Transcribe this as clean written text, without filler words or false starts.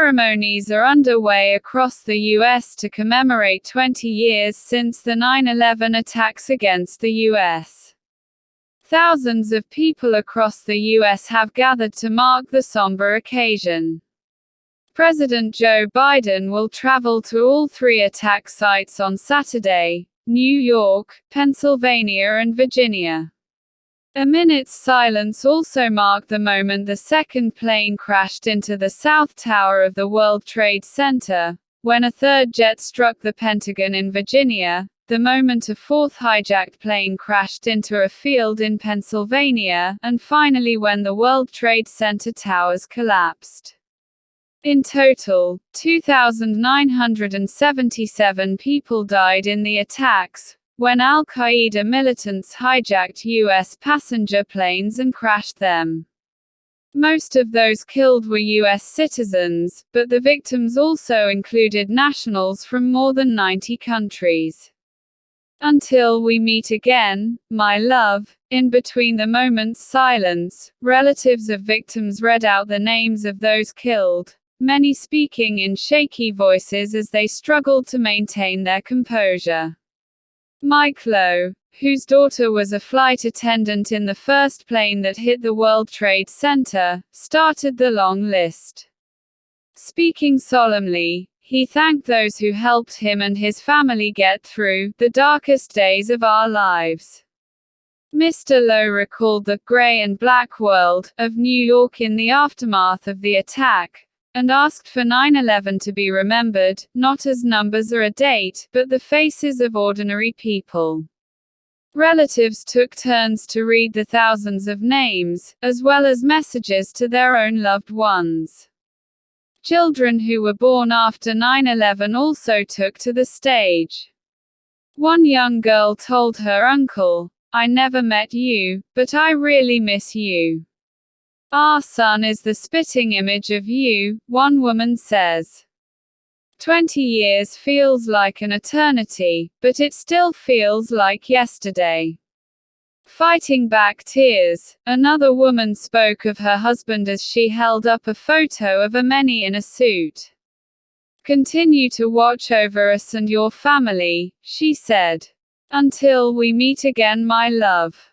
Ceremonies are underway across the U.S. to commemorate 20 years since the 9/11 attacks against the U.S. Thousands of people across the U.S. have gathered to mark the somber occasion. President Joe Biden will travel to all three attack sites on Saturday: New York, Pennsylvania and Virginia. A minute's silence also marked the moment the second plane crashed into the South Tower of the World Trade Center, when a third jet struck the Pentagon in Virginia, the moment a fourth hijacked plane crashed into a field in Pennsylvania, and finally when the World Trade Center towers collapsed. In total, 2,977 people died in the attacks, when al-Qaeda militants hijacked U.S. passenger planes and crashed them. Most of those killed were U.S. citizens, but the victims also included nationals from more than 90 countries. Until we meet again, my love. In between the moment's silence, relatives of victims read out the names of those killed, many speaking in shaky voices as they struggled to maintain their composure. Mike Lowe, whose daughter was a flight attendant in the first plane that hit the World Trade Center, started the long list. Speaking solemnly, he thanked those who helped him and his family get through the darkest days of our lives. Mr. Lowe recalled the gray and black world of New York in the aftermath of the attack, and asked for 9/11 to be remembered, not as numbers or a date, but the faces of ordinary people. Relatives took turns to read the thousands of names, as well as messages to their own loved ones. Children who were born after 9/11 also took to the stage. One young girl told her uncle, "I never met you, but I really miss you. Our son is the spitting image of you," one woman says. 20 years feels like an eternity, but it still feels like yesterday. Fighting back tears, another woman spoke of her husband as she held up a photo of a man in a suit. "Continue to watch over us and your family," she said. "Until we meet again, my love."